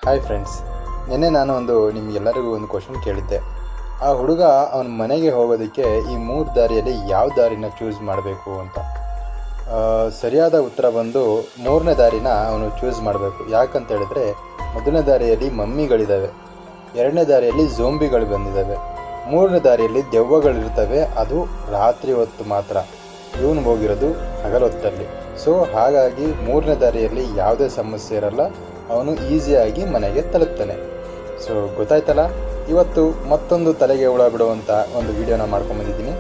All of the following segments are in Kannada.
ಹಾಯ್ ಫ್ರೆಂಡ್ಸ್, ನಿನ್ನೆ ನಾನು ನಿಮಗೆಲ್ಲರಿಗೂ ಒಂದು ಕ್ವಶನ್ ಕೇಳಿದ್ದೆ. ಆ ಹುಡುಗ ಅವನ ಮನೆಗೆ ಹೋಗೋದಕ್ಕೆ ಈ 3 ದಾರಿಯಲ್ಲಿ ಯಾವ ದಾರಿನ ಚೂಸ್ ಮಾಡಬೇಕು ಅಂತ. ಸರಿಯಾದ ಉತ್ತರ ಬಂದು 3ನೇ ದಾರಿನ ಅವನು ಚೂಸ್ ಮಾಡಬೇಕು. ಯಾಕಂತ ಹೇಳಿದ್ರೆ, ಮೊದಲನೇ ದಾರಿಯಲ್ಲಿ ಮಮ್ಮಿಗಳಿದ್ದಾವೆ, 2ನೇ ದಾರಿಯಲ್ಲಿ ಝೋಂಬಿಗಳು ಬಂದಿದ್ದಾವೆ, 3ನೇ ದಾರಿಯಲ್ಲಿ ದೆವ್ವಗಳಿರ್ತವೆ. ಅದು ರಾತ್ರಿ ಹೊತ್ತು ಮಾತ್ರ, ಇವನು ಹೋಗಿರೋದು ಹಗಲೊತ್ತಲ್ಲಿ. ಸೊ ಹಾಗಾಗಿ 3ನೇ ದಾರಿಯಲ್ಲಿ ಯಾವುದೇ ಸಮಸ್ಯೆ ಇರಲ್ಲ, ಅವನು ಈಸಿಯಾಗಿ ಮನೆಗೆ ತಲುಪ್ತಾನೆ. ಸೊ ಗೊತ್ತಾಯ್ತಲ್ಲ, ಇವತ್ತು ಮತ್ತೊಂದು ತಲೆಗೆ ಹುಳ ಬಿಡುವಂಥ ಒಂದು ವಿಡಿಯೋನ ಮಾಡ್ಕೊಂಡ್ಬಂದಿದ್ದೀನಿ.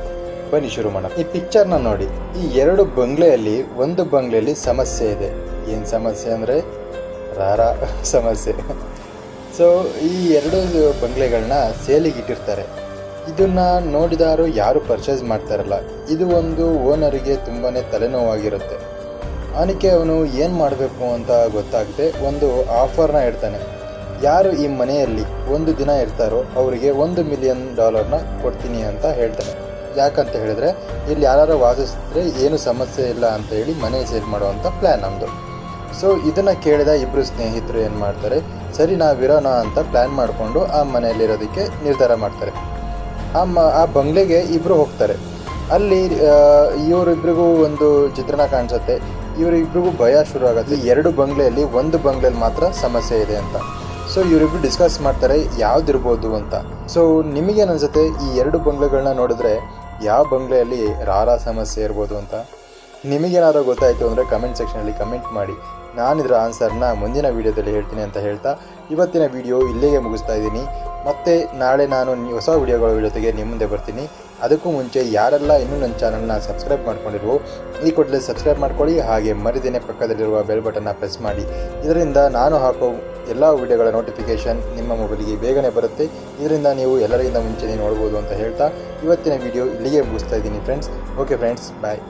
ಬನ್ನಿ ಶುರು ಮಾಡೋಣ. ಈ ಪಿಕ್ಚರ್ನ ನೋಡಿ. ಈ 2 ಬಂಗ್ಲೆಯಲ್ಲಿ ಒಂದು ಬಂಗ್ಲೆಯಲ್ಲಿ ಸಮಸ್ಯೆ ಇದೆ. ಏನು ಸಮಸ್ಯೆ ಅಂದರೆ ರಾರ ಸಮಸ್ಯೆ. ಸೊ ಈ 2 ಬಂಗ್ಲೆಗಳನ್ನ ಸೇಲಿಗೆ ಇಟ್ಟಿರ್ತಾರೆ. ಇದನ್ನು ನೋಡಿದಾರು ಯಾರು ಪರ್ಚೇಸ್ ಮಾಡ್ತಾರಲ್ಲ. ಇದು ಒಂದು ಓನರಿಗೆ ತುಂಬಾ ತಲೆನೋವಾಗಿರುತ್ತೆ. ಅವನಿಗೆ ಅವನು ಏನು ಮಾಡಬೇಕು ಅಂತ ಗೊತ್ತಾಗದೆ ಒಂದು ಆಫರ್ನ ಇಡ್ತಾನೆ. ಯಾರು ಈ ಮನೆಯಲ್ಲಿ ಒಂದು ದಿನ ಇರ್ತಾರೋ ಅವರಿಗೆ $1 ಮಿಲಿಯನ್ ಕೊಡ್ತೀನಿ ಅಂತ ಹೇಳ್ತಾನೆ. ಯಾಕಂತ ಹೇಳಿದ್ರೆ, ಇಲ್ಲಿ ಯಾರು ವಾಸಿಸಿದ್ರೆ ಏನು ಸಮಸ್ಯೆ ಇಲ್ಲ ಅಂತ ಹೇಳಿ ಮನೆ ಸೇಲ್ ಮಾಡುವಂಥ ಪ್ಲ್ಯಾನ್ ನಮ್ಮದು. ಸೊ ಇದನ್ನು ಕೇಳಿದ ಇಬ್ಬರು ಸ್ನೇಹಿತರು ಏನು ಮಾಡ್ತಾರೆ, ಸರಿ ನಾವಿರೋಣ ಅಂತ ಪ್ಲ್ಯಾನ್ ಮಾಡಿಕೊಂಡು ಆ ಮನೆಯಲ್ಲಿರೋದಕ್ಕೆ ನಿರ್ಧಾರ ಮಾಡ್ತಾರೆ. ಆ ಬಂಗ್ಲೆಗೆ ಇಬ್ಬರು ಹೋಗ್ತಾರೆ. ಅಲ್ಲಿ ಇವರಿಬ್ರಿಗೂ ಒಂದು ಚಿತ್ರಣ ಕಾಣಿಸುತ್ತೆ. ಇವರಿಬ್ರಿಗೂ ಭಯ ಶುರು ಆಗುತ್ತೆ. 2 ಬಂಗ್ಲೆಯಲ್ಲಿ ಒಂದು ಬಂಗ್ಲೆಯಲ್ಲಿ ಮಾತ್ರ ಸಮಸ್ಯೆ ಇದೆ ಅಂತ. ಸೊ ಇವರಿಬ್ರು ಡಿಸ್ಕಸ್ ಮಾಡ್ತಾರೆ ಯಾವುದಿರ್ಬೋದು ಅಂತ. ಸೊ ನಿಮಗೇನು ಅನಿಸುತ್ತೆ, ಈ 2 ಬಂಗ್ಲೆಗಳನ್ನ ನೋಡಿದ್ರೆ ಯಾವ ಬಂಗ್ಲೆಯಲ್ಲಿ ರಾರ ಸಮಸ್ಯೆ ಇರ್ಬೋದು ಅಂತ? ನಿಮಗೇನಾದ್ರೂ ಗೊತ್ತಾಯಿತು ಅಂದರೆ ಕಮೆಂಟ್ ಸೆಕ್ಷನಲ್ಲಿ ಕಮೆಂಟ್ ಮಾಡಿ. ನಾನಿದ್ರ ಆನ್ಸರ್ನ ಮುಂದಿನ ವೀಡಿಯೋದಲ್ಲಿ ಹೇಳ್ತೀನಿ ಅಂತ ಹೇಳ್ತಾ ಇವತ್ತಿನ ವಿಡಿಯೋ ಇಲ್ಲಿಗೆ ಮುಗಿಸ್ತಾ ಇದ್ದೀನಿ. ಮತ್ತು ನಾಳೆ ನಾನು ಹೊಸ ವಿಡಿಯೋಗಳ ಜೊತೆಗೆ ನಿಮ್ಮ ಮುಂದೆ ಬರ್ತೀನಿ. ಅದಕ್ಕೂ ಮುಂಚೆ ಯಾರೆಲ್ಲ ಇನ್ನೂ ನನ್ನ ಚಾನಲ್ನ ಸಬ್ಸ್ಕ್ರೈಬ್ ಮಾಡ್ಕೊಂಡಿರುವ ಈ ಕೂಡಲೇ ಸಬ್ಸ್ಕ್ರೈಬ್ ಮಾಡ್ಕೊಳ್ಳಿ. ಹಾಗೆ ಮರಿದೇನೆ ಪಕ್ಕದಲ್ಲಿರುವ ಬೆಲ್ ಬಟನ್ನ ಪ್ರೆಸ್ ಮಾಡಿ. ಇದರಿಂದ ನಾನು ಹಾಕೋ ಎಲ್ಲ ವಿಡಿಯೋಗಳ ನೋಟಿಫಿಕೇಷನ್ ನಿಮ್ಮ ಮೊಬೈಲಿಗೆ ಬೇಗನೆ ಬರುತ್ತೆ. ಇದರಿಂದ ನೀವು ಎಲ್ಲರಿಗಿಂತ ಮುಂಚೆನೇ ನೋಡ್ಬೋದು ಅಂತ ಹೇಳ್ತಾ ಇವತ್ತಿನ ವಿಡಿಯೋ ಇಲ್ಲಿಗೆ ಮುಗಿಸ್ತಾ ಇದ್ದೀನಿ ಫ್ರೆಂಡ್ಸ್. ಓಕೆ ಫ್ರೆಂಡ್ಸ್, ಬಾಯ್.